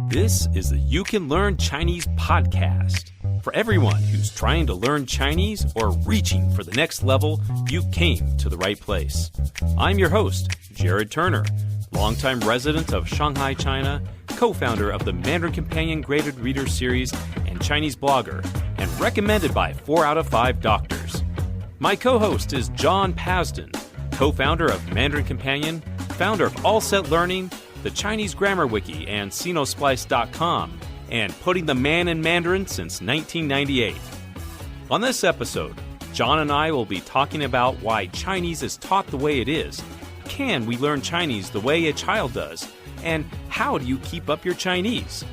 This is the You Can Learn Chinese podcast. For everyone who's trying to learn Chinese or reaching for the next level, you came to the right place. I'm your host, Jared Turner, longtime resident of Shanghai, China, co-founder of the Mandarin Companion Graded Reader Series and Chinese blogger, and recommended by 4 out of 5 doctors. My co-host is John Pasden, co-founder of Mandarin Companion, founder of All Set Learning, the Chinese Grammar Wiki, and Sinosplice.com, and putting the man in Mandarin since 1998. On this episode, John and I will be talking about why Chinese is taught the way it is. Can we learn Chinese the way a child does? And how do you keep up your Chinese?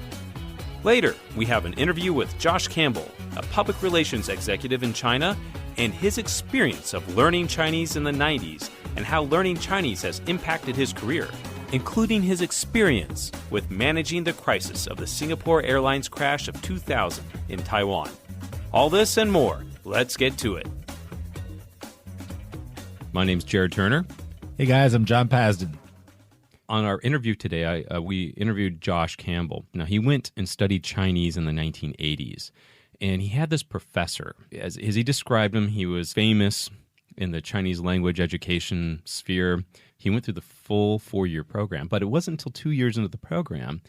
Later, we have an interview with Josh Campbell, a public relations executive in China, and his experience of learning Chinese in the 90s and how learning Chinese has impacted his career, including his experience with managing the crisis of the Singapore Airlines crash of 2000 in Taiwan. All this and more. Let's get to it. My name's Jared Turner. Hey guys, I'm John Pasden. On our interview today, we interviewed Josh Campbell. Now, he went and studied Chinese in the 1980s, and he had this professor. As he described him, he was famous in the Chinese language education sphere. He went through the full 4-year program, but it wasn't until 2 years into the program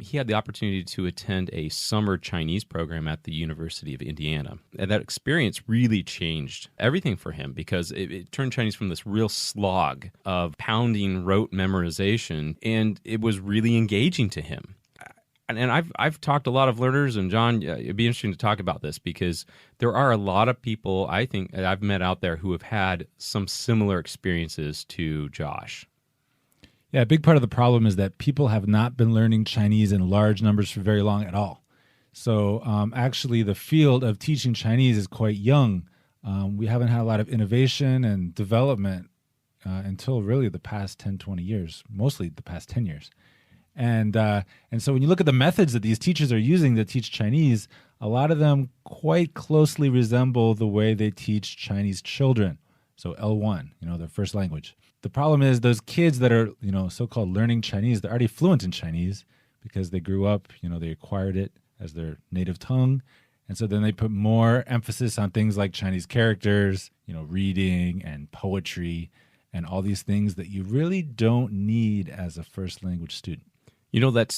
he had the opportunity to attend a summer Chinese program at the University of Indiana. And that experience really changed everything for him because it turned Chinese from this real slog of pounding rote memorization, and it was really engaging to him. And I've talked to a lot of learners, and John, it'd be interesting to talk about this because there are a lot of people I think that I've met out there who have had some similar experiences to Josh. Yeah, a big part of the problem is that people have not been learning Chinese in large numbers for very long at all. So actually the field of teaching Chinese is quite young. We haven't had a lot of innovation and development until really the past 10, 20 years, mostly the past 10 years. And so when you look at the methods that these teachers are using to teach Chinese, a lot of them quite closely resemble the way they teach Chinese children. So L1, their first language. The problem is those kids that are, so-called learning Chinese, they're already fluent in Chinese because they grew up, they acquired it as their native tongue. And so then they put more emphasis on things like Chinese characters, reading and poetry and all these things that you really don't need as a first language student.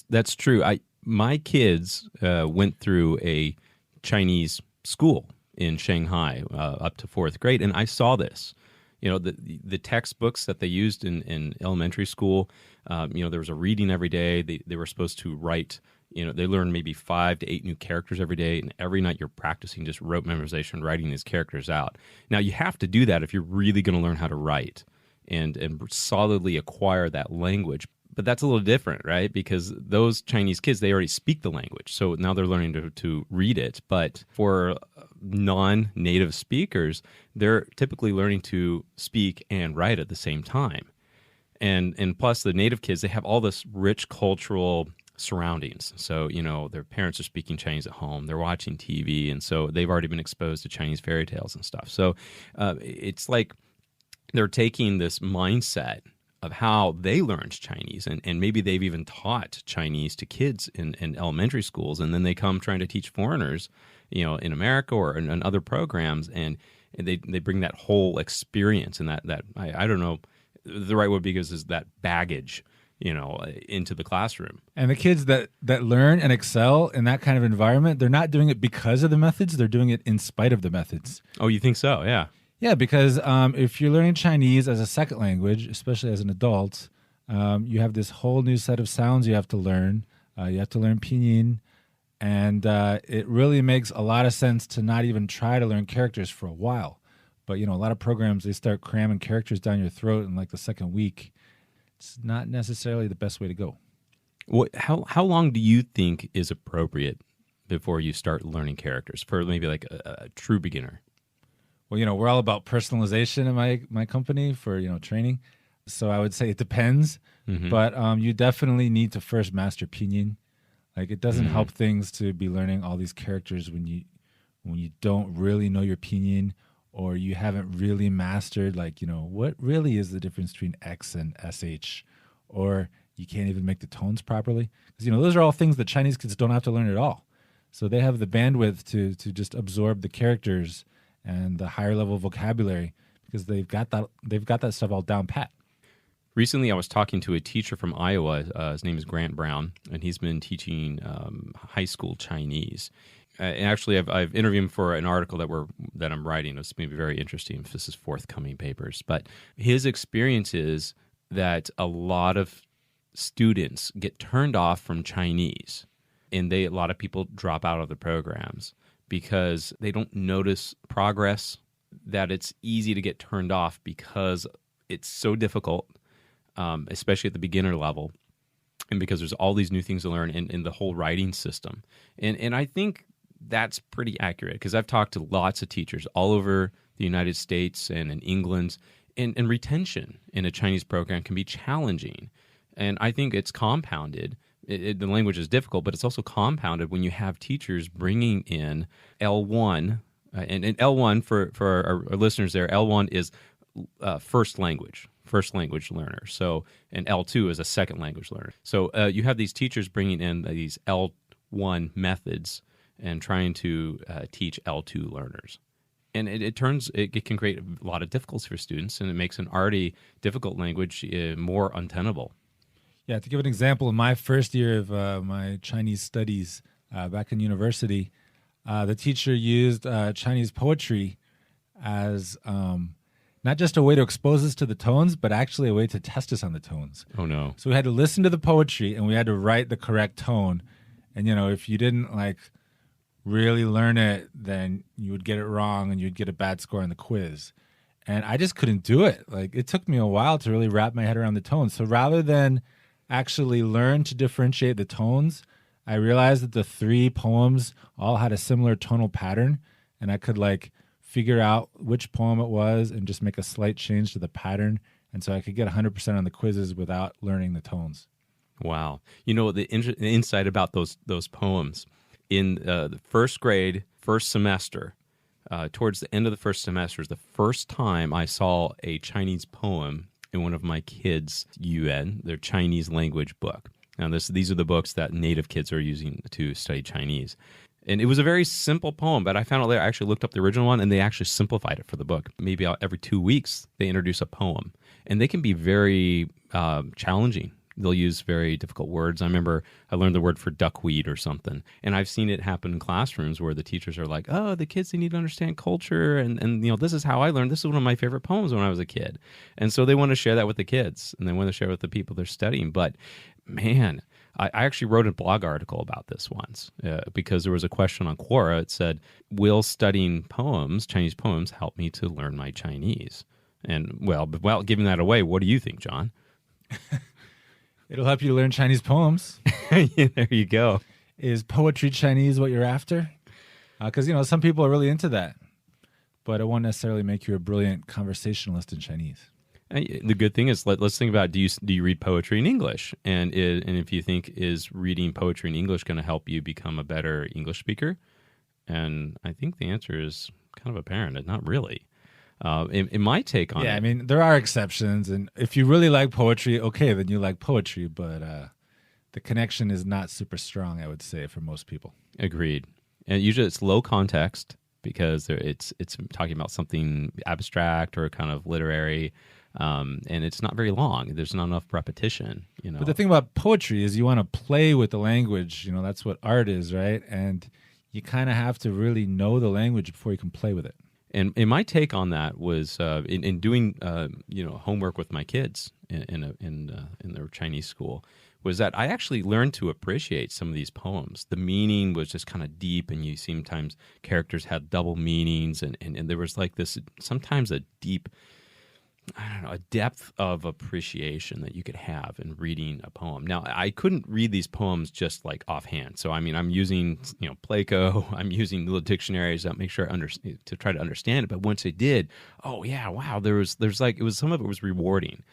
That's true. My kids went through a Chinese school in Shanghai up to 4th grade, and I saw this. The textbooks that they used in elementary school, there was a reading every day. They were supposed to write, they learned maybe 5 to 8 new characters every day, and every night you're practicing just rote memorization, writing these characters out. Now, you have to do that if you're really going to learn how to write and solidly acquire that language. But that's a little different, right? Because those Chinese kids, they already speak the language. So now they're learning to read it. But for non-native speakers, they're typically learning to speak and write at the same time. And plus the native kids, they have all this rich cultural surroundings. So, their parents are speaking Chinese at home. They're watching TV. And so they've already been exposed to Chinese fairy tales and stuff. So it's like they're taking this mindset of how they learned Chinese, and maybe they've even taught Chinese to kids in elementary schools, and then they come trying to teach foreigners, in America or in other programs, and they bring that whole experience and that I don't know the right word because is that baggage, into the classroom. And the kids that learn and excel in that kind of environment, they're not doing it because of the methods, they're doing it in spite of the methods. Oh, you think so? Yeah. Yeah, because if you're learning Chinese as a second language, especially as an adult, you have this whole new set of sounds you have to learn. You have to learn pinyin, and it really makes a lot of sense to not even try to learn characters for a while. But, a lot of programs, they start cramming characters down your throat in like the second week. It's not necessarily the best way to go. How long do you think is appropriate before you start learning characters for maybe like a true beginner? Well, we're all about personalization in my company for, training. So I would say it depends, but you definitely need to first master pinyin. Like it doesn't help things to be learning all these characters when you don't really know your pinyin or you haven't really mastered, like, what really is the difference between X and SH? Or, you can't even make the tones properly. Because, those are all things that Chinese kids don't have to learn at all. So they have the bandwidth to just absorb the characters and the higher level vocabulary because they've got that stuff all down pat. Recently, I was talking to a teacher from Iowa. His name is Grant Brown, and he's been teaching high school Chinese. And actually, I've interviewed him for an article that I'm writing. It's going to be very interesting if this is forthcoming papers. But his experience is that a lot of students get turned off from Chinese, and a lot of people drop out of the programs because they don't notice progress, that it's easy to get turned off because it's so difficult, especially at the beginner level, and because there's all these new things to learn in the whole writing system. And I think that's pretty accurate because I've talked to lots of teachers all over the United States and in England, and retention in a Chinese program can be challenging. And I think it's compounded. The language is difficult, but it's also compounded when you have teachers bringing in L1. And L1, for our listeners there, L1 is first language learner. So, and L2 is a second language learner. So you have these teachers bringing in these L1 methods and trying to teach L2 learners. And it can create a lot of difficulties for students, and it makes an already difficult language more untenable. Yeah, to give an example, in my first year of my Chinese studies back in university, the teacher used Chinese poetry as not just a way to expose us to the tones, but actually a way to test us on the tones. Oh, no. So we had to listen to the poetry, and we had to write the correct tone. And, if you didn't, really learn it, then you would get it wrong, and you'd get a bad score on the quiz. And I just couldn't do it. It took me a while to really wrap my head around the tones. So rather than actually learn to differentiate the tones, I realized that the 3 poems all had a similar tonal pattern, and I could figure out which poem it was and just make a slight change to the pattern, and so I could get 100% on the quizzes without learning the tones. Wow. The insight about those poems, in the first grade, first semester, towards the end of the first semester is the first time I saw a Chinese poem in one of my kids' their Chinese language book. Now, these are the books that native kids are using to study Chinese. And it was a very simple poem, but I found out later, I actually looked up the original one, and they actually simplified it for the book. Maybe every 2 weeks, they introduce a poem. And they can be very challenging. They'll use very difficult words. I remember I learned the word for duckweed or something. And I've seen it happen in classrooms where the teachers are like, oh, the kids, they need to understand culture. And this is how I learned. This is one of my favorite poems when I was a kid. And so they want to share that with the kids, and they want to share it with the people they're studying. But, man, I actually wrote a blog article about this once because there was a question on Quora. It said, will studying Chinese poems, help me to learn my Chinese? And, well, giving that away, what do you think, John? It'll help you to learn Chinese poems. Yeah, there you go. Is poetry Chinese what you're after? Because, some people are really into that, but it won't necessarily make you a brilliant conversationalist in Chinese. And the good thing is, let's think about, do you read poetry in English? And if you think, is reading poetry in English going to help you become a better English speaker? And I think the answer is kind of apparent. It's not really. In my take on it. Yeah, I mean, there are exceptions. And if you really like poetry, okay, then you like poetry. But the connection is not super strong, I would say, for most people. Agreed. And usually it's low context because it's talking about something abstract or kind of literary. And it's not very long. There's not enough repetition, But the thing about poetry is you want to play with the language. That's what art is, right? And you kind of have to really know the language before you can play with it. And my take on that was in doing homework with my kids in their Chinese school, was that I actually learned to appreciate some of these poems. The meaning was just kind of deep, and you sometimes characters had double meanings, and there was this sometimes a deep, a depth of appreciation that you could have in reading a poem. Now, I couldn't read these poems just offhand. So, I mean, I'm using, Placo, I'm using little dictionaries that make sure to try to understand it. But once I did, oh yeah, wow, some of it was rewarding.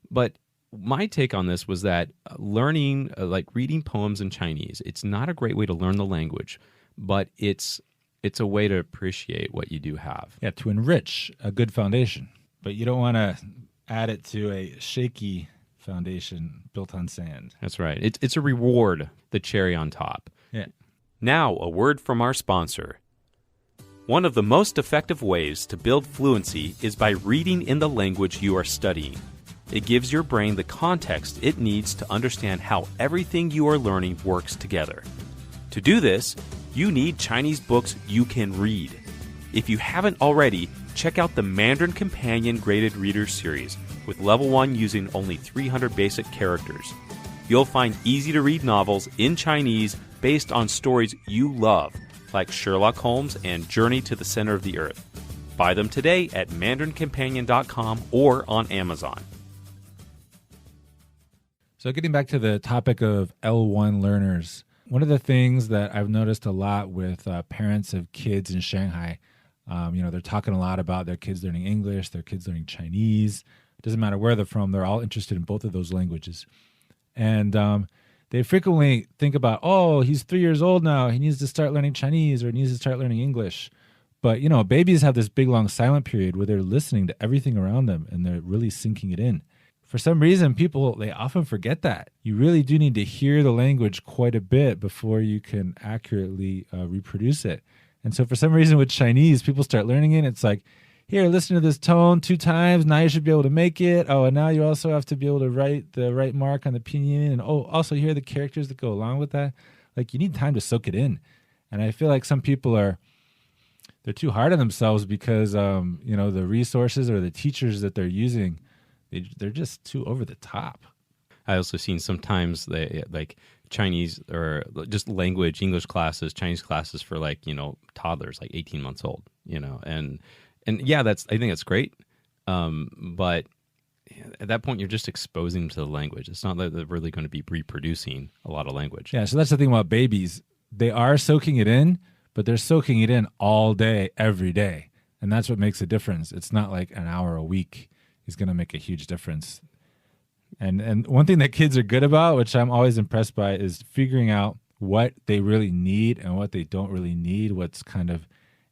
But my take on this was that learning, reading poems in Chinese, it's not a great way to learn the language, but it's a way to appreciate what you do have. Yeah, to enrich a good foundation. But you don't want to add it to a shaky foundation built on sand. That's right. It's a reward, the cherry on top. Yeah. Now, a word from our sponsor. One of the most effective ways to build fluency is by reading in the language you are studying. It gives your brain the context it needs to understand how everything you are learning works together. To do this, you need Chinese books you can read. If you haven't already, check out the Mandarin Companion Graded Reader Series, with Level 1 using only 300 basic characters. You'll find easy-to-read novels in Chinese based on stories you love, like Sherlock Holmes and Journey to the Center of the Earth. Buy them today at mandarincompanion.com or on Amazon. So getting back to the topic of L1 learners, one of the things that I've noticed a lot with parents of kids in Shanghai, they're talking a lot about their kids learning English, their kids learning Chinese. It doesn't matter where they're from. They're all interested in both of those languages. And they frequently think about, oh, he's 3 years old now. He needs to start learning Chinese or he needs to start learning English. But, babies have this big, long silent period where they're listening to everything around them and they're really sinking it in. For some reason, they often forget that. You really do need to hear the language quite a bit before you can accurately reproduce it. And so for some reason with Chinese, people start learning it. It's like, here, listen to this tone 2 times. Now you should be able to make it. Oh, and now you also have to be able to write the right mark on the pinyin. And also here are the characters that go along with that. Like, you need time to soak it in. And I feel like some people they're too hard on themselves because, the resources or the teachers that they're using, they're just too over the top. I also seen sometimes like Chinese or just language, English classes, Chinese classes for toddlers, like 18 months old, And yeah, I think that's great. But at that point, you're just exposing them to the language. It's not that they're really going to be reproducing a lot of language. Yeah, so that's the thing about babies. They are soaking it in, but they're soaking it in all day, every day. And that's what makes a difference. It's not like an hour a week is going to make a huge difference. And one thing that kids are good about, which I'm always impressed by, is figuring out what they really need and what they don't really need, what's kind of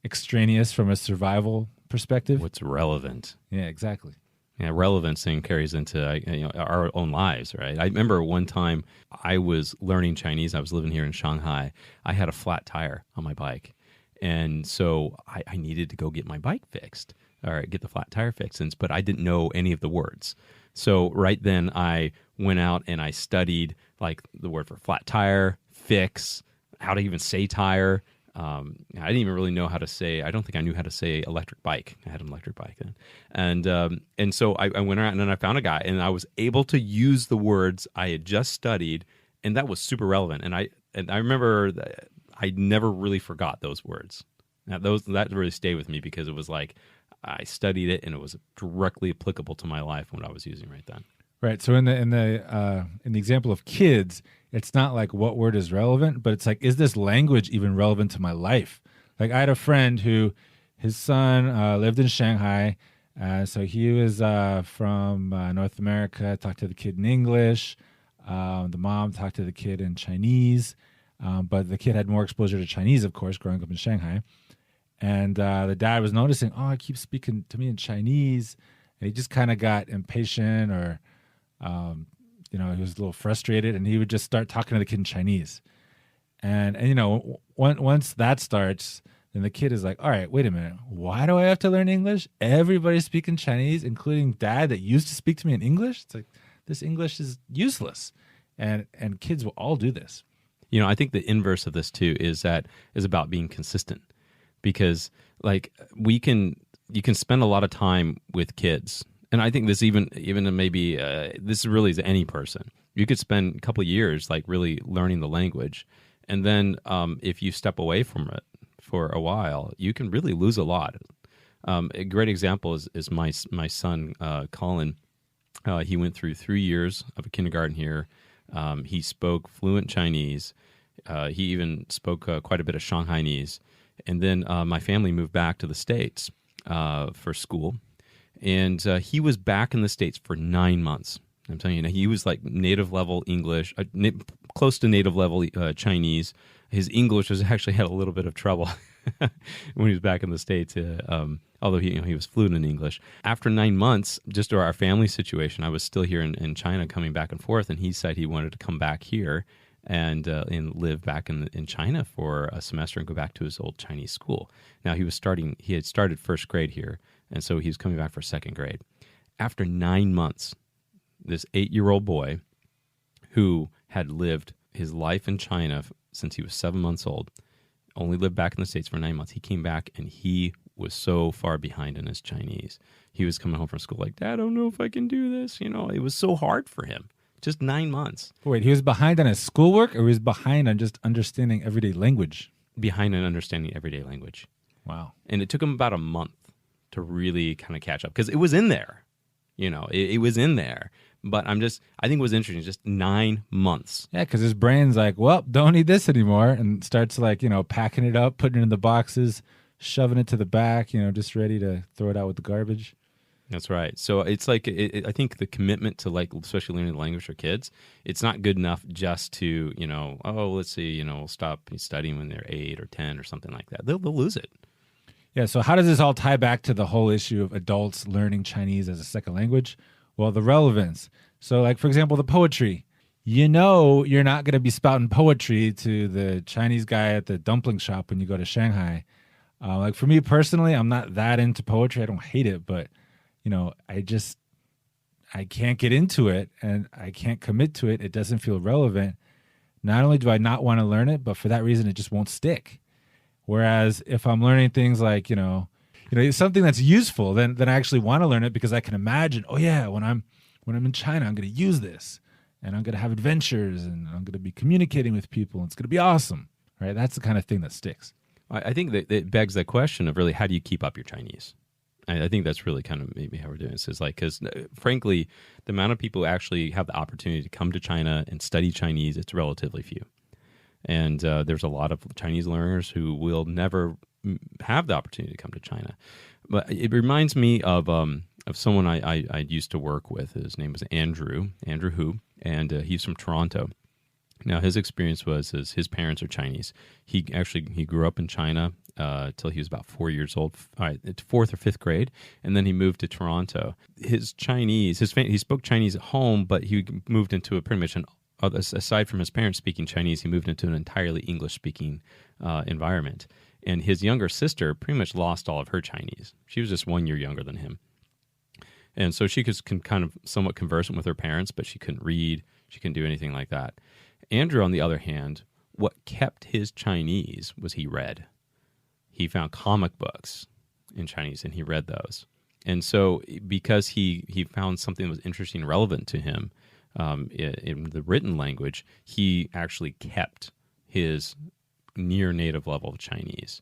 extraneous from a survival perspective. What's relevant. Yeah, exactly. Yeah, relevancing carries into our own lives, right? I remember one time I was learning Chinese. I was living here in Shanghai. I had a flat tire on my bike. And so I needed to go get my bike fixed or get the flat tire fixed, but I didn't know any of the words. So right then I went out and I studied like the word for flat tire, fix, how to even say tire. I didn't even really know how to say, I don't think I knew how to say electric bike. I had an electric bike then. And so I went around and then I found a guy and I was able to use the words I had just studied, and that was super relevant. And I remember that I never really forgot those words. That really stayed with me because it was like I studied it and it was directly applicable to my life and what I was using right then. Right. So in the example of kids, it's not like what word is relevant, but it's like, is this language even relevant to my life? Like I had a friend who his son lived in Shanghai. So he was from North America, talked to the kid in English. The mom talked to the kid in Chinese. But the kid had more exposure to Chinese, of course, growing up in Shanghai. And the dad was noticing, I keep speaking to me in Chinese. And he just kind of got impatient or, he was a little frustrated. And he would just start talking to the kid in Chinese. And once that starts, then the kid is like, all right, wait a minute. Why do I have to learn English? Everybody's speaking Chinese, including dad that used to speak to me in English. It's like, this English is useless. And kids will all do this. I think the inverse of this too is about being consistent, because like you can spend a lot of time with kids, and I think this even maybe this really is any person. You could spend a couple of years like really learning the language, and then if you step away from it for a while, you can really lose a lot. A great example is my son Colin. He went through 3 years of a kindergarten here. He spoke fluent Chinese. He even spoke quite a bit of Shanghainese. And then my family moved back to the States for school. And he was back in the States for 9 months. I'm telling you, he was like native level English, close to native level Chinese. His English actually had a little bit of trouble when he was back in the States. although he was fluent in English. After 9 months, just our family situation, I was still here in China coming back and forth, and he said he wanted to come back here and live back in China for a semester and go back to his old Chinese school. Now, he had started first grade here, and so he was coming back for second grade. After 9 months, this 8-year-old boy who had lived his life in China since he was 7 months old, only lived back in the States for 9 months. He came back and he was so far behind in his Chinese. He was coming home from school like, Dad, I don't know if I can do this. It was so hard for him. Just 9 months. Wait, he was behind on his schoolwork, or he was behind on just understanding everyday language? Behind on understanding everyday language. Wow. And it took him about a month to really kind of catch up because it was in there. It was in there. But I think it was interesting, just 9 months. Yeah, because his brain's like, well, don't need this anymore, and starts packing it up, putting it in the boxes, shoving it to the back, just ready to throw it out with the garbage. That's right. So it's like, I think the commitment to especially learning the language for kids, it's not good enough just to, let's see, stop studying when they're 8 or 10 or something like that. They'll lose it. Yeah, so how does this all tie back to the whole issue of adults learning Chinese as a second language? Well, the relevance. So, for example, the poetry. You're not going to be spouting poetry to the Chinese guy at the dumpling shop when you go to Shanghai. For me personally, I'm not that into poetry. I don't hate it, but, I can't get into it and I can't commit to it. It doesn't feel relevant. Not only do I not want to learn it, but for that reason, it just won't stick. Whereas if I'm learning things like, something that's useful, then I actually want to learn it because I can imagine, oh yeah, when I'm in China, I'm going to use this and I'm going to have adventures and I'm going to be communicating with people and it's going to be awesome, right? That's the kind of thing that sticks. I think that it begs that question of really, how do you keep up your Chinese? I think that's really kind of maybe how we're doing this. Is because frankly, the amount of people who actually have the opportunity to come to China and study Chinese, it's relatively few. And there's a lot of Chinese learners who will never have the opportunity to come to China. But it reminds me of someone I used to work with. His name was Andrew Hu, and he's from Toronto. Now, his experience was his parents are Chinese. He grew up in China till he was about 4 years old, fourth or fifth grade, and then he moved to Toronto. His Chinese, he spoke Chinese at home, but he moved into aside from his parents speaking Chinese, he moved into an entirely English-speaking environment. And his younger sister pretty much lost all of her Chinese. She was just 1 year younger than him. And so she could kind of somewhat conversant with her parents, but she couldn't read. She couldn't do anything like that. Andrew, on the other hand, what kept his Chinese was he read. He found comic books in Chinese, and he read those. And so because he found something that was interesting and relevant to him in the written language, he actually kept his near native level of Chinese,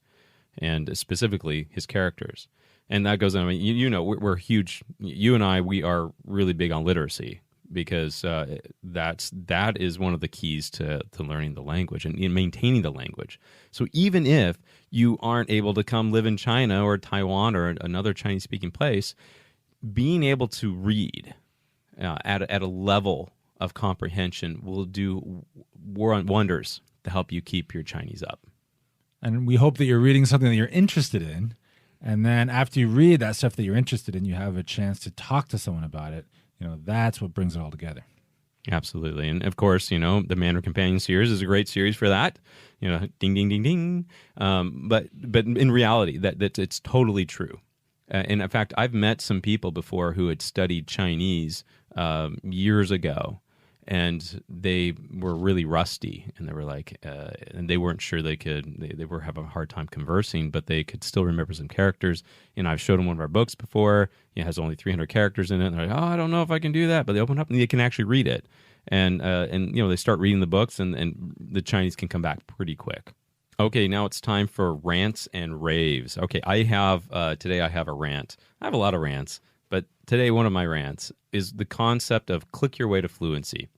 and specifically his characters. And that goes on. We're huge. You and I, we are really big on literacy because that is one of the keys to learning the language and in maintaining the language. So even if you aren't able to come live in China or Taiwan or another Chinese-speaking place, being able to read at a level of comprehension will do wonders to help you keep your Chinese up. And we hope that you're reading something that you're interested in. And then after you read that stuff that you're interested in, you have a chance to talk to someone about it. That's what brings it all together. Absolutely. And of course, the Mandarin Companion series is a great series for that. Ding, ding, ding, ding. But in reality, that it's totally true. And in fact, I've met some people before who had studied Chinese years ago, and they were really rusty, and they were like, and they weren't sure they were having a hard time conversing, but they could still remember some characters. I've showed them one of our books before. It has only 300 characters in it. And they're like, oh, I don't know if I can do that. But they open up and they can actually read it. And they start reading the books, and the Chinese can come back pretty quick. Okay, now it's time for rants and raves. Okay, today I have a rant. I have a lot of rants, but today one of my rants is the concept of click your way to fluency.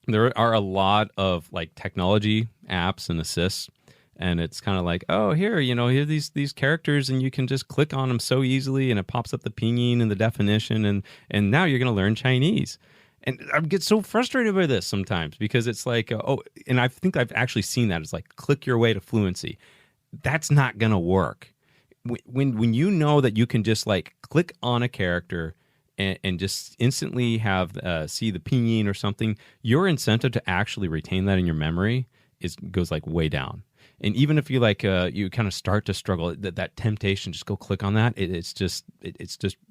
There are a lot of technology apps and assists, and it's kind of like, oh, here are these characters, and you can just click on them so easily, and it pops up the pinyin and the definition, and now you're going to learn Chinese. And I get so frustrated by this sometimes because it's like, and I think I've actually seen that. It's like, click your way to fluency. That's not going to work. when you know that you can just like click on a character and just instantly have see the pinyin or something, your incentive to actually retain that in your memory goes like way down. And even if you like you kind of start to struggle, that temptation, just go click on that. It's just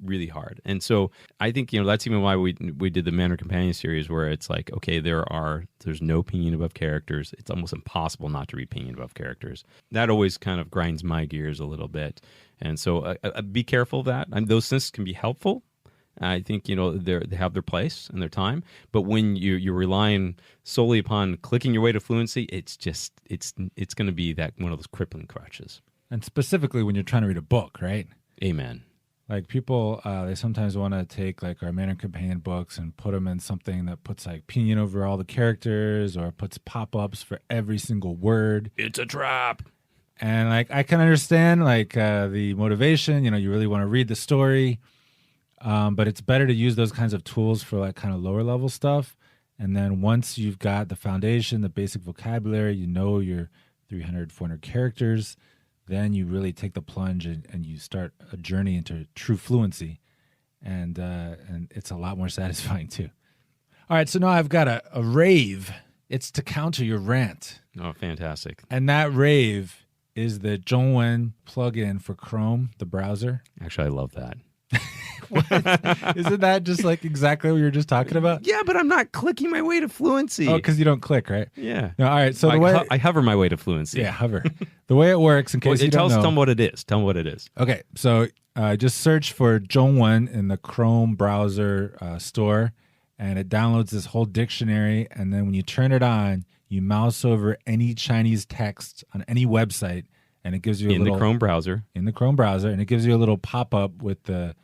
really hard. And so I think that's even why we did the Mandarin Companion series, where it's like, okay, there's no pinyin above characters. It's almost impossible not to read pinyin above characters. That always kind of grinds my gears a little bit. And so be careful of that. Those things can be helpful. I think they have their place and their time, but when you're relying solely upon clicking your way to fluency, it's going to be that one of those crippling crutches. And specifically when you're trying to read a book, right? Amen. Like people, they sometimes want to take like our Mandarin Companion books and put them in something that puts like pinyin over all the characters or puts pop-ups for every single word. It's a trap. And like I can understand like the motivation. You really want to read the story. But it's better to use those kinds of tools for like kind of lower level stuff. And then once you've got the foundation, the basic vocabulary, your 300, 400 characters, then you really take the plunge and you start a journey into true fluency. And it's a lot more satisfying too. All right, so now I've got a rave. It's to counter your rant. Oh, fantastic. And that rave is the Zhongwen plugin for Chrome, the browser. Actually, I love that. What? Isn't that just like exactly what you were just talking about? Yeah, but I'm not clicking my way to fluency. Oh, because you don't click, right? Yeah. No, all right. So I hover my way to fluency. Yeah, hover. The way it works, in case you don't know. Tell them what it is. Tell them what it is. Okay, so just search for Zhongwen in the Chrome browser store, and it downloads this whole dictionary. And then when you turn it on, you mouse over any Chinese text on any website, and it gives you the Chrome browser. In the Chrome browser, and it gives you a little pop-up with the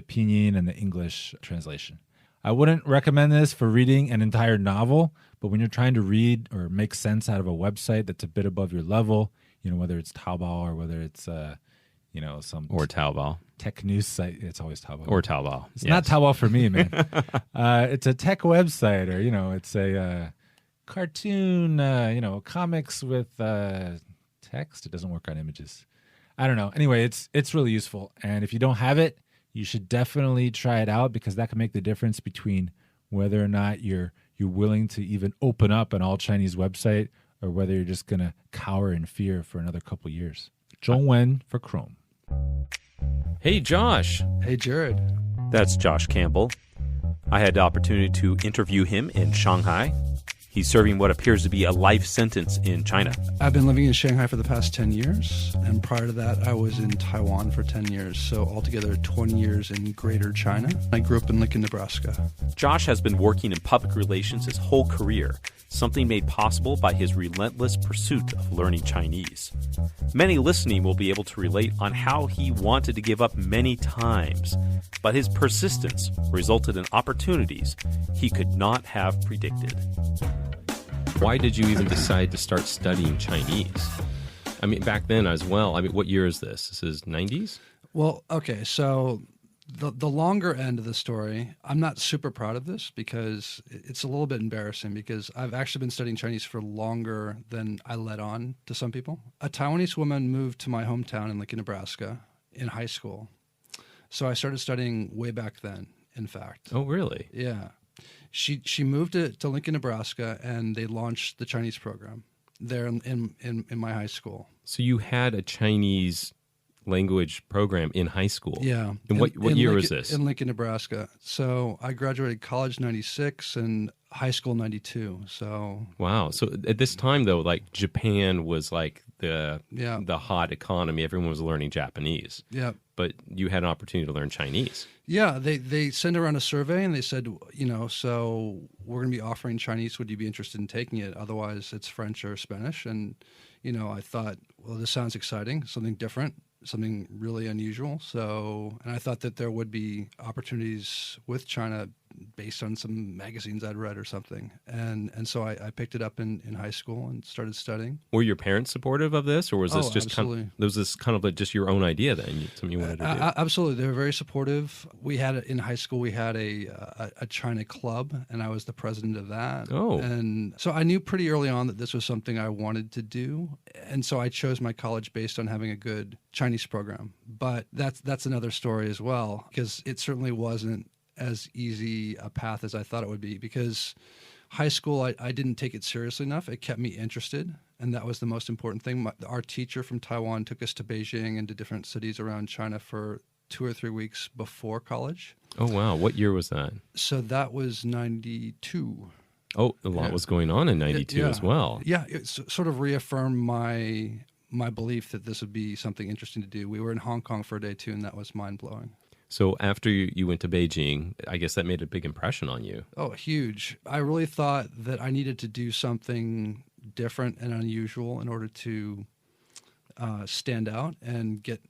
pinyin and the English translation. I wouldn't recommend this for reading an entire novel, but when you're trying to read or make sense out of a website that's a bit above your level, whether it's Taobao or whether it's some or Taobao tech news site, it's always Taobao. Or Taobao. It's not Taobao for me, man. It's a tech website, or it's a cartoon, comics with text. It doesn't work on images. I don't know. Anyway, it's really useful, and if you don't have it, you should definitely try it out, because that can make the difference between whether or not you're willing to even open up an all Chinese website, or whether you're just going to cower in fear for another couple years. Zhongwen for Chrome. Hey, Josh. Hey, Jared. That's Josh Campbell. I had the opportunity to interview him in Shanghai. He's serving what appears to be a life sentence in China. I've been living in Shanghai for the past 10 years, and prior to that, I was in Taiwan for 10 years, so altogether 20 years in Greater China. I grew up in Lincoln, Nebraska. Josh has been working in public relations his whole career, something made possible by his relentless pursuit of learning Chinese. Many listening will be able to relate on how he wanted to give up many times, but his persistence resulted in opportunities he could not have predicted. Why did you even decide to start studying Chinese? I mean, back then as well. I mean, what year is this? This is 90s? Well, okay, so the longer end of the story, I'm not super proud of this because it's a little bit embarrassing, because I've actually been studying Chinese for longer than I let on to some people. A Taiwanese woman moved to my hometown in Lincoln, Nebraska in high school. So I started studying way back then, in fact. Oh, really? Yeah. She moved to Lincoln, Nebraska, and they launched the Chinese program there in my high school. So you had a Chinese language program in high school? Yeah. And what year was this? In Lincoln, Nebraska. So I graduated college 96 and high school 92. So wow. So at this time, though, like Japan was like the hot economy. Everyone was learning Japanese. Yeah. But you had an opportunity to learn Chinese. Yeah, they sent around a survey and they said, so we're going to be offering Chinese. Would you be interested in taking it? Otherwise, it's French or Spanish. And, I thought, well, this sounds exciting, something different, something really unusual. So, and I thought that there would be opportunities with China based on some magazines I'd read or something. And so I picked it up in high school and started studying. Were your parents supportive of this, or was this just absolutely. was this kind of just your own idea then, something you wanted to do? Absolutely, they were very supportive. We had in high school we had a China club, and I was the president of that. Oh, and so I knew pretty early on that this was something I wanted to do, and so I chose my college based on having a good Chinese program. But that's another story as well, because it certainly wasn't as easy a path as I thought it would be, because high school, I didn't take it seriously enough. It kept me interested, and that was the most important thing. Our teacher from Taiwan took us to Beijing and to different cities around China for 2 or 3 weeks before college. Oh, wow. What year was that? So that was 92. Oh, a lot was going on in 92 as well. Yeah, it sort of reaffirmed my belief that this would be something interesting to do. We were in Hong Kong for a day, too, and that was mind-blowing. So after you went to Beijing, I guess that made a big impression on you. Oh, huge. I really thought that I needed to do something different and unusual in order to stand out and get...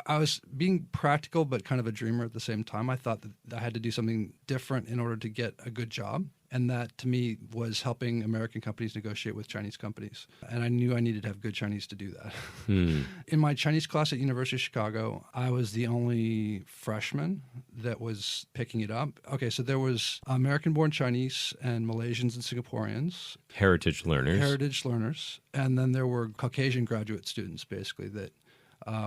I was being practical, but kind of a dreamer at the same time. I thought that I had to do something different in order to get a good job. And that, to me, was helping American companies negotiate with Chinese companies. And I knew I needed to have good Chinese to do that. In my Chinese class at University of Chicago, I was the only freshman that was picking it up. Okay, so there was American-born Chinese and Malaysians and Singaporeans. Heritage learners. And then there were Caucasian graduate students, basically, that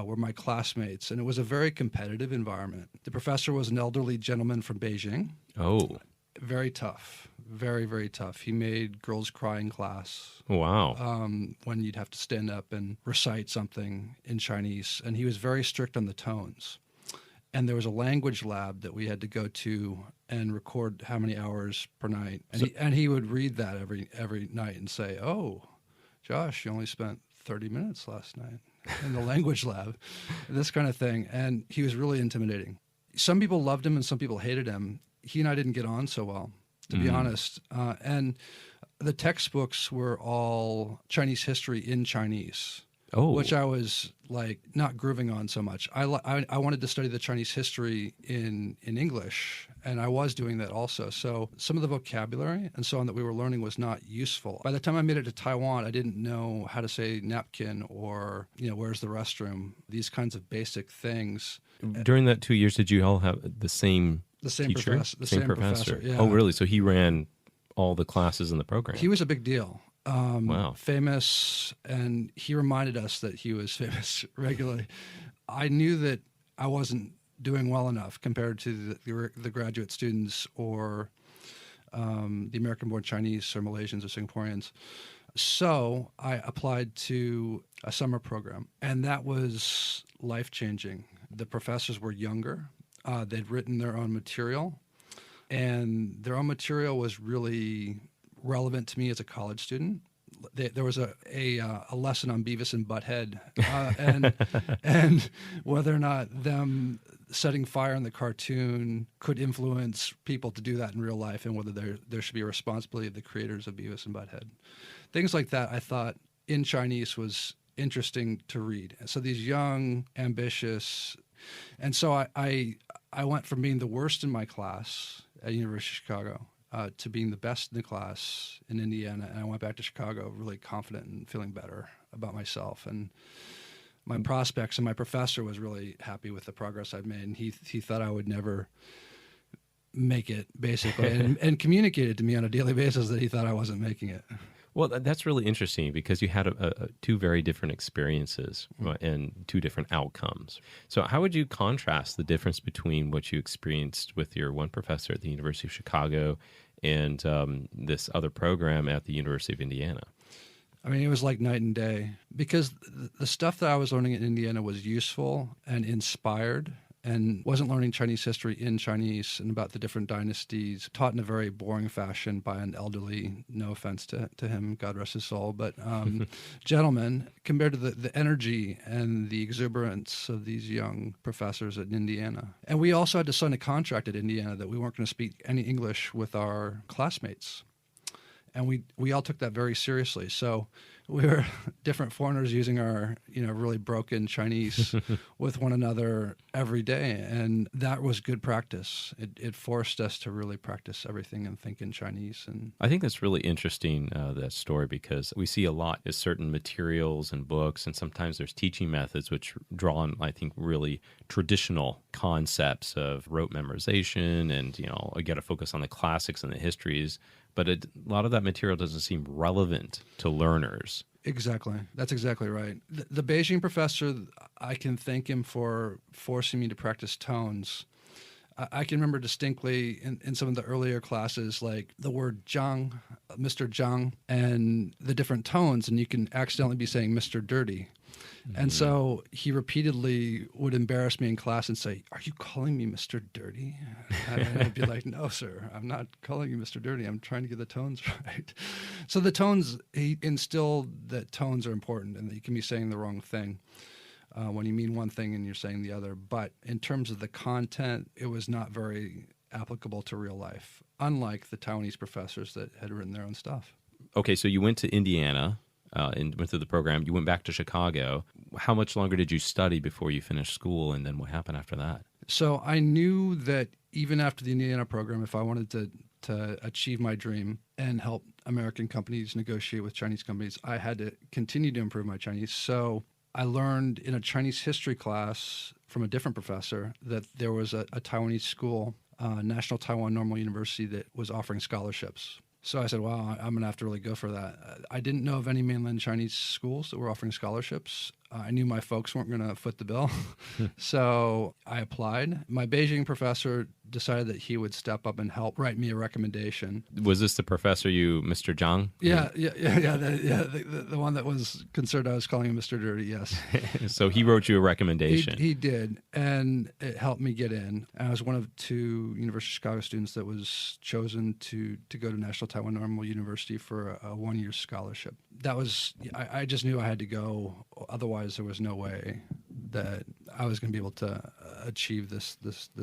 were my classmates. And it was a very competitive environment. The professor was an elderly gentleman from Beijing. Oh. Very tough. Very, very tough. He made girls cry in class. Wow. When you'd have to stand up and recite something in Chinese. And he was very strict on the tones. And there was a language lab that we had to go to and record how many hours per night. And he would read that every night and say, "Oh, Josh, you only spent 30 minutes last night in the language lab," this kind of thing. And he was really intimidating. Some people loved him and some people hated him. He and I didn't get on so well, to be honest. And the textbooks were all Chinese history in Chinese, which I was like not grooving on so much. I wanted to study the Chinese history in English, and I was doing that also. So some of the vocabulary and so on that we were learning was not useful. By the time I made it to Taiwan, I didn't know how to say napkin or, where's the restroom, these kinds of basic things. During that 2 years, did you all have the same teacher? Professor. The same professor. Yeah. Oh, really? So he ran all the classes in the program. He was a big deal. Wow. Famous, and he reminded us that he was famous regularly. I knew that I wasn't doing well enough compared to the graduate students or the American-born Chinese or Malaysians or Singaporeans. So I applied to a summer program, and that was life-changing. The professors were younger. They'd written their own material, and their own material was really relevant to me as a college student. There was a lesson on Beavis and Butthead, and whether or not them setting fire in the cartoon could influence people to do that in real life, and whether there should be a responsibility of the creators of Beavis and Butthead. Things like that I thought in Chinese was interesting to read. So these young, ambitious, and so I went from being the worst in my class at University of Chicago to being the best in the class in Indiana. And I went back to Chicago really confident and feeling better about myself and my prospects. And my professor was really happy with the progress I've made. And he thought I would never make it, basically, and communicated to me on a daily basis that he thought I wasn't making it. Well, that's really interesting because you had two very different experiences and two different outcomes. So how would you contrast the difference between what you experienced with your one professor at the University of Chicago and this other program at the University of Indiana? I mean, it was like night and day because the stuff that I was learning in Indiana was useful and inspired, and wasn't learning Chinese history in Chinese and about the different dynasties, taught in a very boring fashion by an elderly, no offense to him, God rest his soul, but gentleman, compared to the energy and the exuberance of these young professors at Indiana. And we also had to sign a contract at Indiana that we weren't going to speak any English with our classmates. And we all took that very seriously. So we were different foreigners using our, really broken Chinese with one another every day. And that was good practice. It forced us to really practice everything and think in Chinese. And I think that's really interesting, that story, because we see a lot is certain materials and books, and sometimes there's teaching methods which draw on, I think, really traditional concepts of rote memorization, and, you got to focus on the classics and the histories, but a lot of that material doesn't seem relevant to learners. Exactly. That's exactly right. The Beijing professor, I can thank him for forcing me to practice tones. I can remember distinctly in some of the earlier classes, like the word Zhang, Mr. Zhang, and the different tones, and you can accidentally be saying Mr. Dirty. And so he repeatedly would embarrass me in class and say, "Are you calling me Mr. Dirty?" And I'd be like, "No, sir, I'm not calling you Mr. Dirty. I'm trying to get the tones right." So the tones, he instilled that tones are important and that you can be saying the wrong thing when you mean one thing and you're saying the other. But in terms of the content, it was not very applicable to real life, unlike the Taiwanese professors that had written their own stuff. Okay, so you went to Indiana and went through the program. You went back to Chicago. How much longer did you study before you finished school, and then what happened after that? So I knew that even after the Indiana program, if I wanted to achieve my dream and help American companies negotiate with Chinese companies, I had to continue to improve my Chinese. So I learned in a Chinese history class from a different professor that there was a Taiwanese school, National Taiwan Normal University, that was offering scholarships. So I said, wow, I'm going to have to really go for that. I didn't know of any mainland Chinese schools that were offering scholarships. I knew my folks weren't going to foot the bill. So I applied. My Beijing professor decided that he would step up and help write me a recommendation. Was this the professor Mr. Zhang? Yeah. The one that was concerned I was calling him Mr. Dirty, yes. So he wrote you a recommendation. He did, and it helped me get in. I was one of 2 University of Chicago students that was chosen to go to National Taiwan Normal University for a 1-year scholarship. That was, I just knew I had to go, otherwise there was no way that I was going to be able to achieve this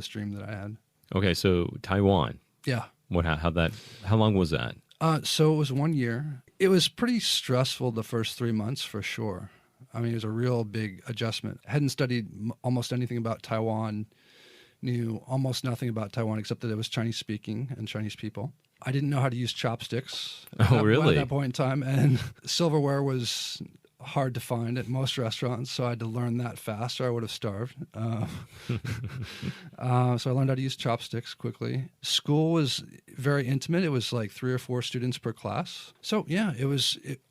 dream that I had. Okay, so Taiwan. Yeah. How long was that? So it was 1 year. It was pretty stressful the first 3 months for sure. I mean, it was a real big adjustment. I hadn't studied almost anything about Taiwan, knew almost nothing about Taiwan except that it was Chinese speaking and Chinese people. I didn't know how to use chopsticks really? At that point in time, and silverware was hard to find at most restaurants, so I had to learn that fast or I would have starved. So I learned how to use chopsticks quickly. School was very intimate. It was like 3 or 4 students per class. So yeah,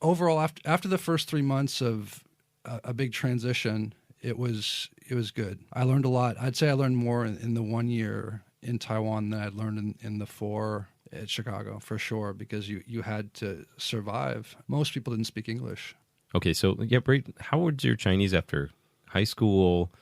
overall after the first 3 months of a big transition, it was good. I learned a lot. I'd say I learned more in the 1 year in Taiwan than I'd learned in the 4 at Chicago, for sure, because you had to survive. Most people didn't speak English. Okay, so yeah, Brayden, how was your Chinese after high school,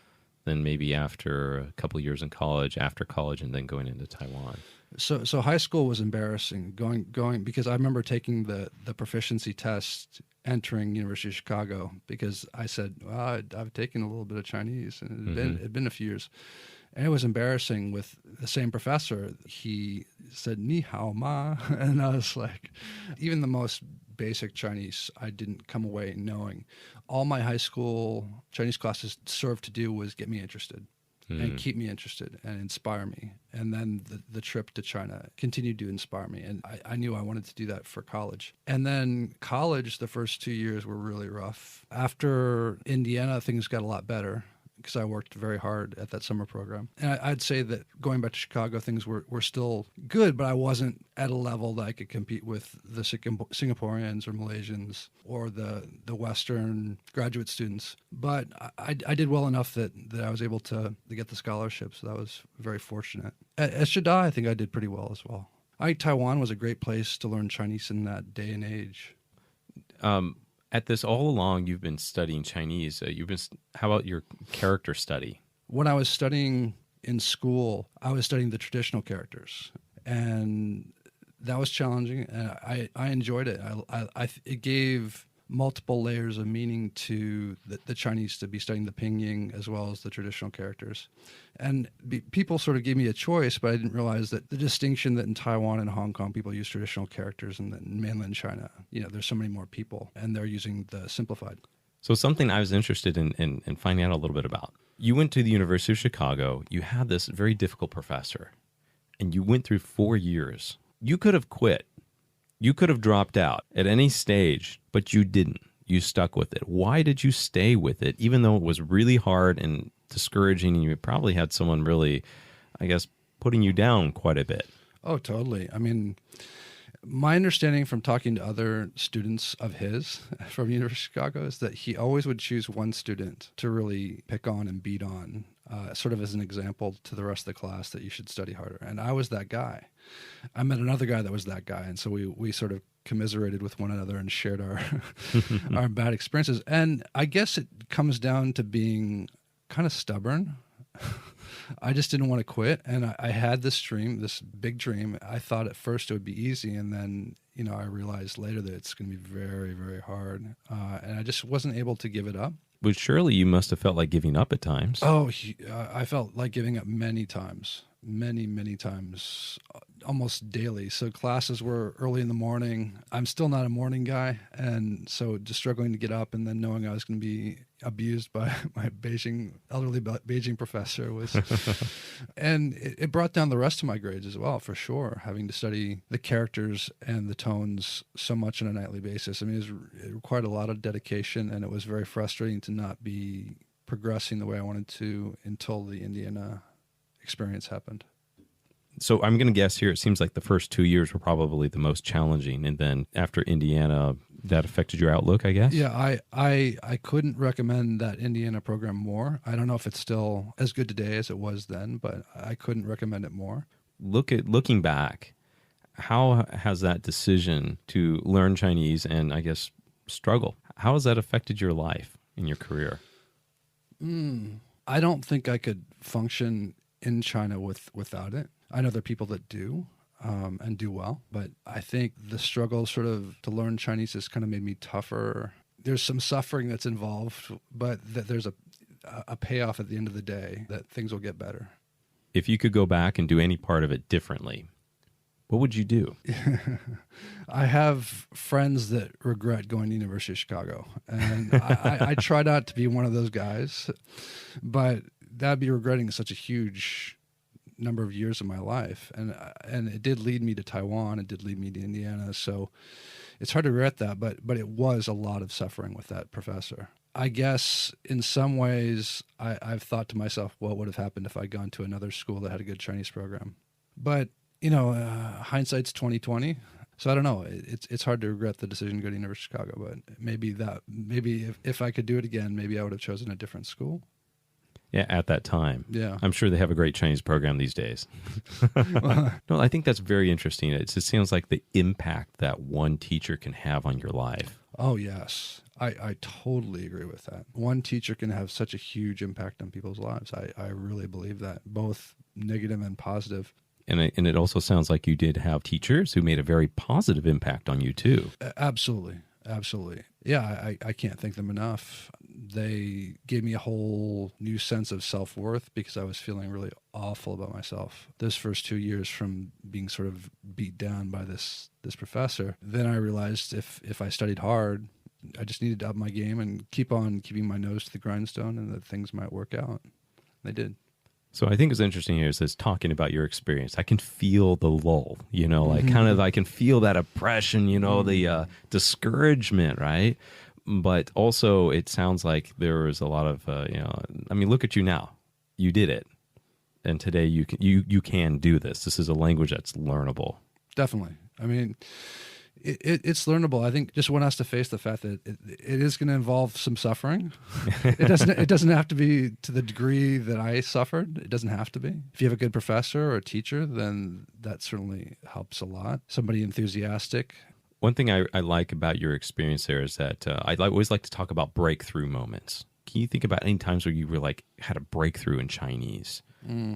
then maybe after a couple years in college, after college, and then going into Taiwan? So high school was embarrassing going because I remember taking the proficiency test entering University of Chicago because I said, well, I've taken a little bit of Chinese, and it had been a few years. And it was embarrassing with the same professor. He said, "Ni hao ma," and I was like, even the most basic Chinese, I didn't come away knowing. All my high school Chinese classes served to do was get me interested and keep me interested and inspire me. And then the trip to China continued to inspire me. And I knew I wanted to do that for college. And then college, the first 2 years were really rough. After Indiana, things got a lot better, because I worked very hard at that summer program. And I'd say that going back to Chicago, things were still good, but I wasn't at a level that I could compete with the Singaporeans or Malaysians or the Western graduate students. But I did well enough that I was able to get the scholarship, so that was very fortunate. At Shida, I think I did pretty well as well. I think Taiwan was a great place to learn Chinese in that day and age. At this all along, you've been studying Chinese. How about your character study? When I was studying in school, I was studying the traditional characters, and that was challenging. And I enjoyed it. It gave multiple layers of meaning to the Chinese to be studying the pinyin as well as the traditional characters. And people sort of gave me a choice, but I didn't realize that the distinction that in Taiwan and Hong Kong people use traditional characters, and then in mainland China, there's so many more people, and they're using the simplified. So something I was interested in finding out a little bit about. You went to the University of Chicago. You had this very difficult professor, and you went through 4 years. You could have quit. You could have dropped out at any stage, but you didn't. You stuck with it. Why did you stay with it, even though it was really hard and discouraging, and you probably had someone really, I guess, putting you down quite a bit? Oh, totally. I mean, my understanding from talking to other students of his from University of Chicago is that he always would choose one student to really pick on and beat on, sort of as an example to the rest of the class that you should study harder. And I was that guy. I met another guy that was that guy. And so we sort of commiserated with one another and shared our our bad experiences. And I guess it comes down to being kind of stubborn. I just didn't want to quit. And I had this dream, this big dream. I thought at first it would be easy. And then, I realized later that it's going to be very, very hard. And I just wasn't able to give it up. But surely you must have felt like giving up at times. Oh, I felt like giving up many times, many times, almost daily. So classes were early in the morning. I'm still not a morning guy. And so just struggling to get up and then knowing I was going to be abused by my elderly Beijing professor was, and it brought down the rest of my grades as well, for sure, having to study the characters and the tones so much on a nightly basis. I mean, it required a lot of dedication, and it was very frustrating to not be progressing the way I wanted to until the Indiana experience happened. So I'm going to guess here, it seems like the first 2 years were probably the most challenging. And then after Indiana, that affected your outlook, I guess? Yeah, I couldn't recommend that Indiana program more. I don't know if it's still as good today as it was then, but I couldn't recommend it more. Looking back, how has that decision to learn Chinese and, I guess, struggle, how has that affected your life and your career? I don't think I could function in China without it. I know there are people that do and do well, but I think the struggle sort of to learn Chinese has kind of made me tougher. There's some suffering that's involved, but there's a payoff at the end of the day that things will get better. If you could go back and do any part of it differently, what would you do? I have friends that regret going to University of Chicago, and I try not to be one of those guys, but that'd be regretting such a huge number of years of my life, and it did lead me to Taiwan. It did lead me to Indiana, so it's hard to regret that. But it was a lot of suffering with that professor. I guess in some ways I've thought to myself, what would have happened if I'd gone to another school that had a good Chinese program? But hindsight's 20/20. So I don't know. It's hard to regret the decision to go to University of Chicago, but maybe if I could do it again, maybe I would have chosen a different school. Yeah, at that time. Yeah. I'm sure they have a great Chinese program these days. No, I think that's very interesting. It sounds like the impact that one teacher can have on your life. Oh, yes. I totally agree with that. One teacher can have such a huge impact on people's lives. I really believe that, both negative and positive. And it also sounds like you did have teachers who made a very positive impact on you, too. Absolutely. Absolutely. Yeah, I can't thank them enough. They gave me a whole new sense of self-worth because I was feeling really awful about myself those first 2 years from being sort of beat down by this professor. Then I realized if I studied hard, I just needed to up my game and keep on keeping my nose to the grindstone, and that things might work out. They did. So I think what's interesting here is talking about your experience. I can feel the lull, like kind of I can feel that oppression, the discouragement, right? But also it sounds like there was a lot of, look at you now. You did it. And today you can do this. This is a language that's learnable. Definitely. I mean, it's learnable. I think just one has to face the fact that it is going to involve some suffering. It doesn't have to be to the degree that I suffered. It doesn't have to be. If you have a good professor or a teacher, then that certainly helps a lot. Somebody enthusiastic. One thing I like about your experience there is that I always like to talk about breakthrough moments. Can you think about any times where you were had a breakthrough in Chinese?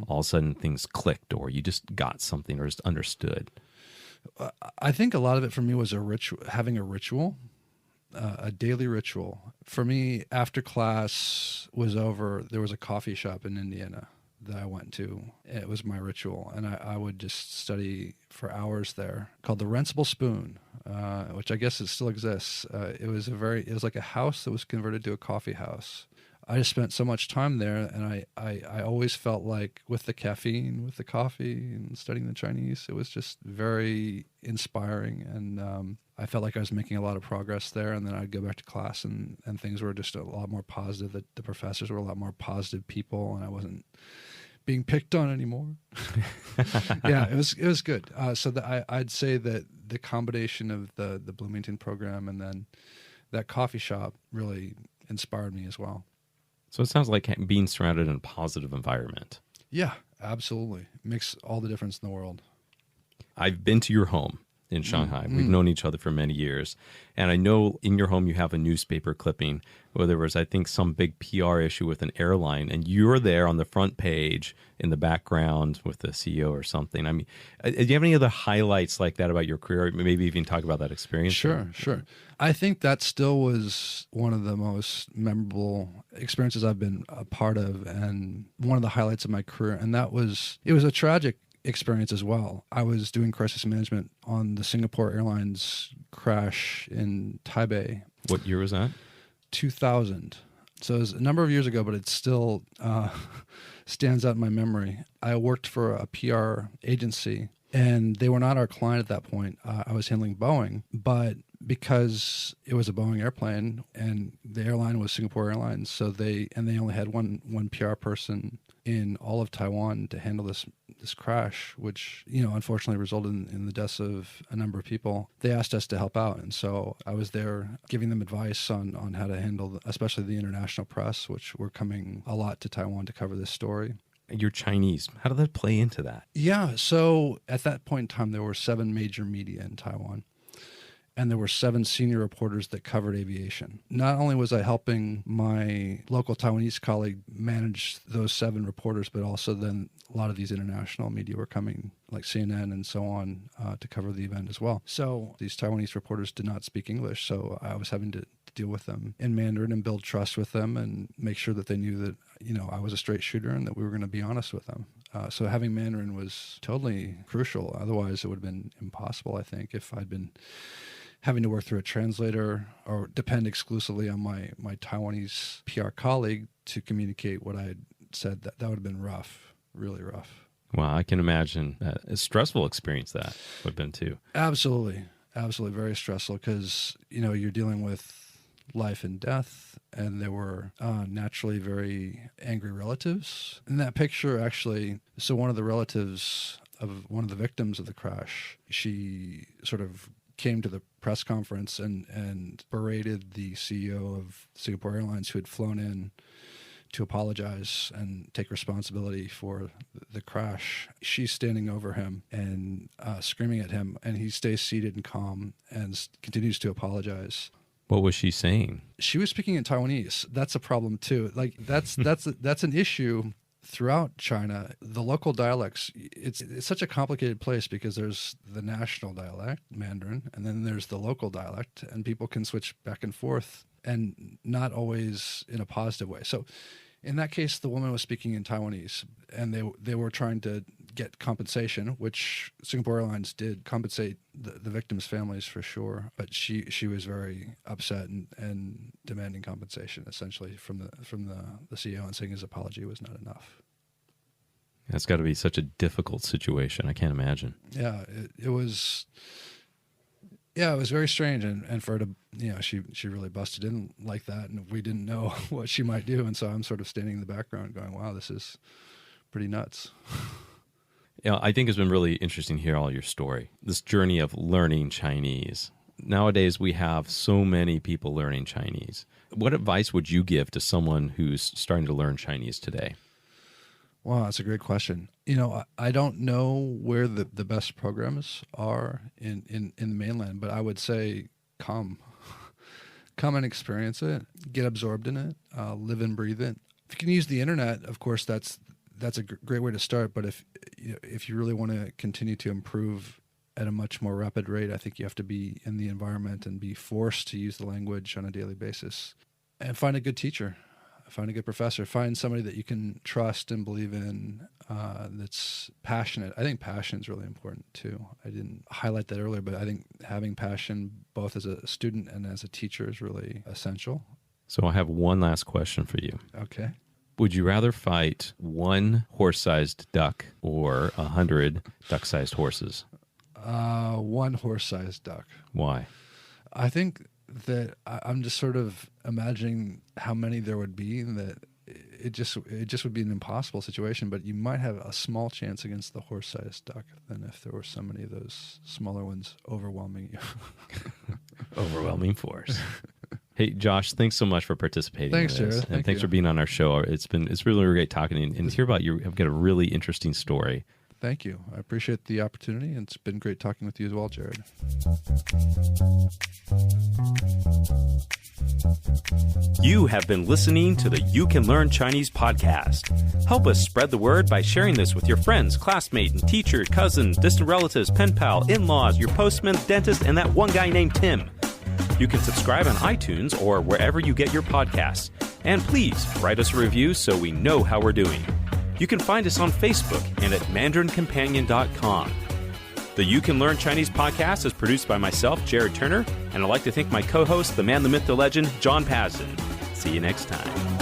All of a sudden things clicked, or you just got something, or just understood? I think a lot of it for me was having a ritual. a daily ritual. For me, after class was over, there was a coffee shop in Indiana that I went to. It was my ritual, and I would just study for hours there, called the Runcible Spoon, which I guess it still exists. It was like a house that was converted to a coffee house. I just spent so much time there, and I always felt like with the caffeine, with the coffee, and studying the Chinese, it was just very inspiring, and I felt like I was making a lot of progress there. And then I'd go back to class, and things were just a lot more positive. The professors were a lot more positive people, and I wasn't being picked on anymore. Yeah, it was good. I'd say that the combination of the Bloomington program and then that coffee shop really inspired me as well. So it sounds like being surrounded in a positive environment. Yeah, absolutely. It makes all the difference in the world. I've been to your home in Shanghai. We've known each other for many years. And I know in your home you have a newspaper clipping where there was, I think, some big PR issue with an airline, and you're there on the front page in the background with the CEO or something. I mean, do you have any other highlights like that about your career? Maybe even talk about that experience? Sure. I think that still was one of the most memorable experiences I've been a part of, and one of the highlights of my career. And it was a tragic experience as well. I was doing crisis management on the Singapore Airlines crash in Taipei. What year was that? 2000. So it was a number of years ago, but it still stands out in my memory. I worked for a PR agency, and they were not our client at that point. I was handling Boeing, but because it was a Boeing airplane and the airline was Singapore Airlines, so they only had one PR person in all of Taiwan to handle this crash, which unfortunately resulted in the deaths of a number of people. They asked us to help out, and so I was there giving them advice on how to handle, especially the international press, which were coming a lot to Taiwan to cover this story. You're Chinese. How did that play into that? Yeah, so at that point in time, there were 7 major media in Taiwan, and there were 7 senior reporters that covered aviation. Not only was I helping my local Taiwanese colleague manage those 7 reporters, but also then a lot of these international media were coming, like CNN and so on, to cover the event as well. So these Taiwanese reporters did not speak English, so I was having to deal with them in Mandarin and build trust with them and make sure that they knew that I was a straight shooter and that we were going to be honest with them. So having Mandarin was totally crucial. Otherwise, it would have been impossible, I think, if I'd been having to work through a translator or depend exclusively on my Taiwanese PR colleague to communicate what I had said. That would have been rough, really rough. Wow, I can imagine a stressful experience that would have been too. Absolutely, very stressful because, you're dealing with life and death, and there were naturally very angry relatives. In that picture, actually, so one of the relatives of one of the victims of the crash, she sort of came to the press conference and berated the CEO of Singapore Airlines, who had flown in to apologize and take responsibility for the crash. She's standing over him and screaming at him, and he stays seated and calm and continues to apologize. What was she saying? She was speaking in Taiwanese. That's a problem too. Like that's an issue throughout China. The local dialects, it's such a complicated place because there's the national dialect, Mandarin, and then there's the local dialect, and people can switch back and forth, and not always in a positive way. So in that case, the woman was speaking in Taiwanese, and they were trying to get compensation, which Singapore Airlines did compensate the victims' families for sure. But she was very upset and demanding compensation, essentially, from the CEO, and saying his apology was not enough. That's got to be such a difficult situation. I can't imagine. Yeah, it was. Yeah, it was very strange, and for her to, she really busted in like that, and we didn't know what she might do, and so I'm sort of standing in the background going, wow, this is pretty nuts. I think it's been really interesting to hear all your story, this journey of learning Chinese. Nowadays, we have so many people learning Chinese. What advice would you give to someone who's starting to learn Chinese today? Wow, that's a great question. I don't know where the best programs are in the mainland, but I would say come and experience it, get absorbed in it, live and breathe it. If you can use the internet, of course, that's a great way to start. But if you really want to continue to improve at a much more rapid rate. I think you have to be in the environment and be forced to use the language on a daily basis. And find a good teacher, find a good professor, find somebody that you can trust and believe in, that's passionate. I think passion is really important too. I didn't highlight that earlier, but I think having passion both as a student and as a teacher is really essential. So I have one last question for you. Okay. Would you rather fight one horse-sized duck or 100 duck-sized horses? One horse-sized duck. Why? I think that I'm just sort of imagining how many there would be, and that it just would be an impossible situation. But you might have a small chance against the horse-sized duck than if there were so many of those smaller ones overwhelming you. Overwhelming force. Hey, Josh, thanks so much for participating. Thanks, in this. Jared. And thanks for being on our show. It's really great talking and hear about you. I've got a really interesting story. Thank you. I appreciate the opportunity, and it's been great talking with you as well, Jared. You have been listening to the You Can Learn Chinese podcast. Help us spread the word by sharing this with your friends, classmate, and teacher, cousin, distant relatives, pen pal, in-laws, your postman, dentist, and that one guy named Tim. You can subscribe on iTunes or wherever you get your podcasts. And please write us a review so we know how we're doing. You can find us on Facebook and at mandarincompanion.com. The You Can Learn Chinese podcast is produced by myself, Jared Turner, and I'd like to thank my co-host, the man, the myth, the legend, John Pazden. See you next time.